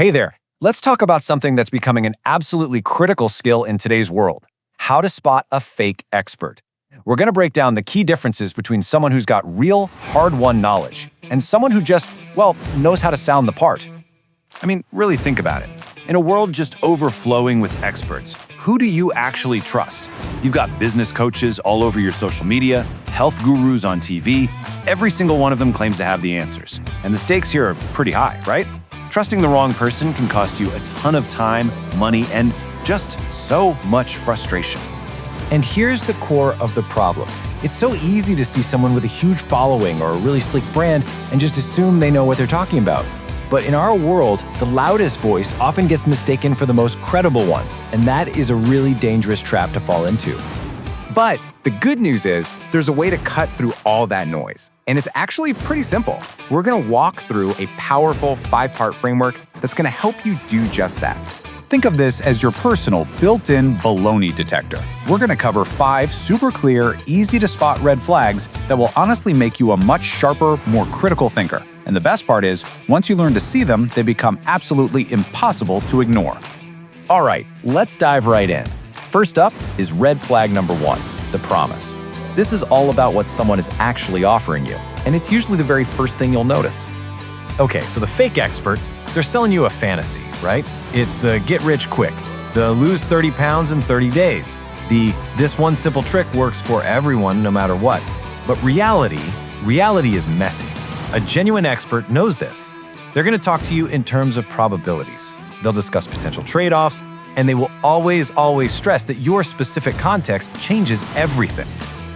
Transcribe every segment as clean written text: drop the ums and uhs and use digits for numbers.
Hey there, let's talk about something that's becoming an absolutely critical skill in today's world: how to spot a fake expert. We're going to break down the key differences between someone who's got real, hard-won knowledge and someone who just, well, knows how to sound the part. I mean, really think about it. In a world just overflowing with experts, who do you actually trust? You've got business coaches all over your social media, health gurus on TV. Every single one of them claims to have the answers. And the stakes here are pretty high, right? Trusting the wrong person can cost you a ton of time, money, and just so much frustration. And here's the core of the problem. It's so easy to see someone with a huge following or a really sleek brand and just assume they know what they're talking about. But in our world, the loudest voice often gets mistaken for the most credible one, and that is a really dangerous trap to fall into. But the good news is there's a way to cut through all that noise, and it's actually pretty simple. We're going to walk through a powerful 5-part framework that's going to help you do just that. Think of this as your personal built-in baloney detector. We're going to cover 5 super clear, easy-to-spot red flags that will honestly make you a much sharper, more critical thinker. And the best part is, once you learn to see them, they become absolutely impossible to ignore. All right, let's dive right in. First up is red flag number 1, the promise. This is all about what someone is actually offering you, and it's usually the very first thing you'll notice. Okay, so the fake expert, they're selling you a fantasy, right? It's the get rich quick, the lose 30 pounds in 30 days, the this one simple trick works for everyone no matter what. But reality is messy. A genuine expert knows this. They're going to talk to you in terms of probabilities. They'll discuss potential trade-offs, and they will always stress that your specific context changes everything.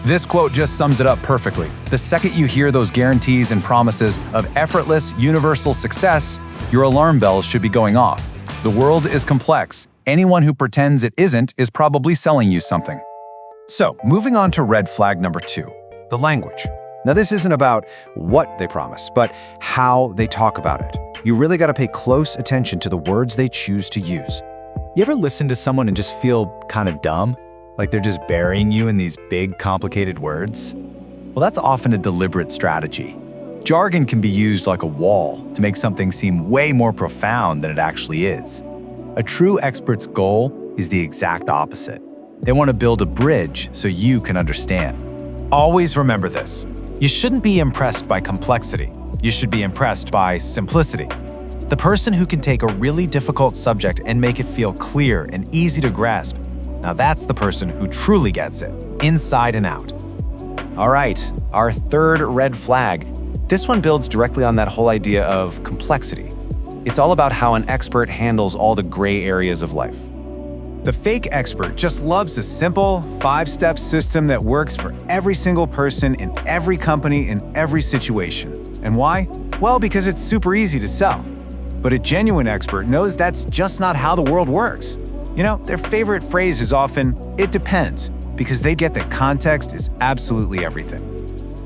This quote just sums it up perfectly. The second you hear those guarantees and promises of effortless, universal success, your alarm bells should be going off. The world is complex. Anyone who pretends it isn't is probably selling you something. So, moving on to red flag number 2, the language. Now, this isn't about what they promise, but how they talk about it. You really got to pay close attention to the words they choose to use. You ever listen to someone and just feel kind of dumb? Like they're just burying you in these big, complicated words? Well, that's often a deliberate strategy. Jargon can be used like a wall to make something seem way more profound than it actually is. A true expert's goal is the exact opposite. They want to build a bridge so you can understand. Always remember this. You shouldn't be impressed by complexity. You should be impressed by simplicity. The person who can take a really difficult subject and make it feel clear and easy to grasp, now that's the person who truly gets it, inside and out. All right, our third red flag. This one builds directly on that whole idea of complexity. It's all about how an expert handles all the gray areas of life. The fake expert just loves a simple, 5-step system that works for every single person in every company in every situation. And why? Well, because it's super easy to sell. But a genuine expert knows that's just not how the world works. You know, their favorite phrase is often, "it depends," because they get that context is absolutely everything.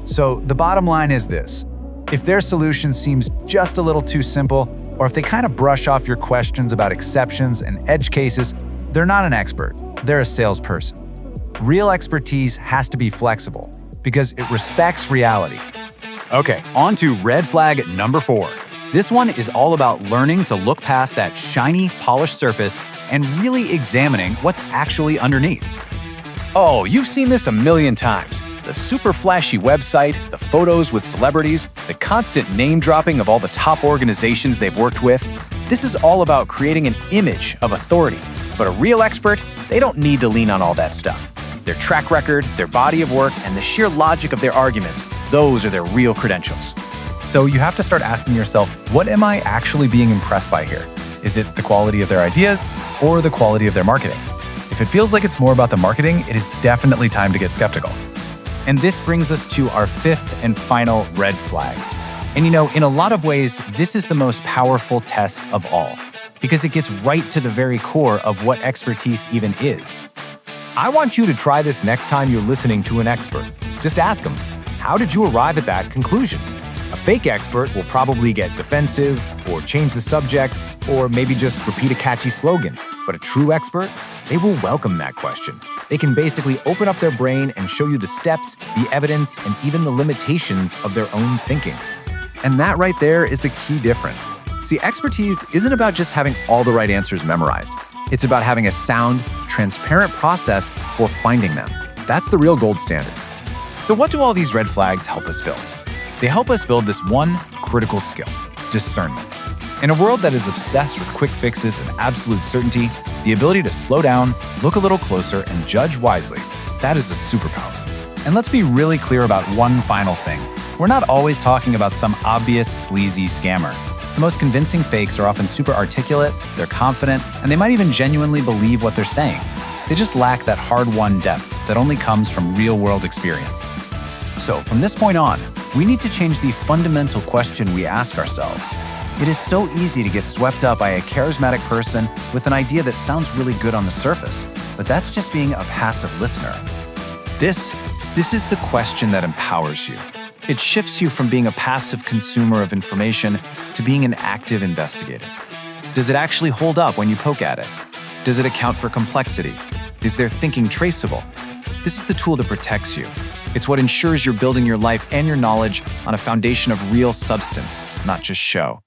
So the bottom line is this. If their solution seems just a little too simple, or if they kind of brush off your questions about exceptions and edge cases, they're not an expert, they're a salesperson. Real expertise has to be flexible, because it respects reality. Okay, on to red flag number 4. This one is all about learning to look past that shiny, polished surface and really examining what's actually underneath. Oh, you've seen this a million times. The super flashy website, the photos with celebrities, the constant name-dropping of all the top organizations they've worked with. This is all about creating an image of authority. But a real expert, they don't need to lean on all that stuff. Their track record, their body of work, and the sheer logic of their arguments, those are their real credentials. So you have to start asking yourself, what am I actually being impressed by here? Is it the quality of their ideas or the quality of their marketing? If it feels like it's more about the marketing, it is definitely time to get skeptical. And this brings us to our 5th and final red flag. And you know, in a lot of ways, this is the most powerful test of all, because it gets right to the very core of what expertise even is. I want you to try this next time you're listening to an expert. Just ask them, how did you arrive at that conclusion? A fake expert will probably get defensive, or change the subject, or maybe just repeat a catchy slogan. But a true expert, they will welcome that question. They can basically open up their brain and show you the steps, the evidence, and even the limitations of their own thinking. And that right there is the key difference. See, expertise isn't about just having all the right answers memorized. It's about having a sound, transparent process for finding them. That's the real gold standard. So what do all these red flags help us build? They help us build this one critical skill, discernment. In a world that is obsessed with quick fixes and absolute certainty, the ability to slow down, look a little closer, and judge wisely, that is a superpower. And let's be really clear about one final thing. We're not always talking about some obvious, sleazy scammer. The most convincing fakes are often super articulate, they're confident, and they might even genuinely believe what they're saying. They just lack that hard-won depth that only comes from real-world experience. So, from this point on, we need to change the fundamental question we ask ourselves. It is so easy to get swept up by a charismatic person with an idea that sounds really good on the surface, but that's just being a passive listener. This is the question that empowers you. It shifts you from being a passive consumer of information to being an active investigator. Does it actually hold up when you poke at it? Does it account for complexity? Is their thinking traceable? This is the tool that protects you. It's what ensures you're building your life and your knowledge on a foundation of real substance, not just show.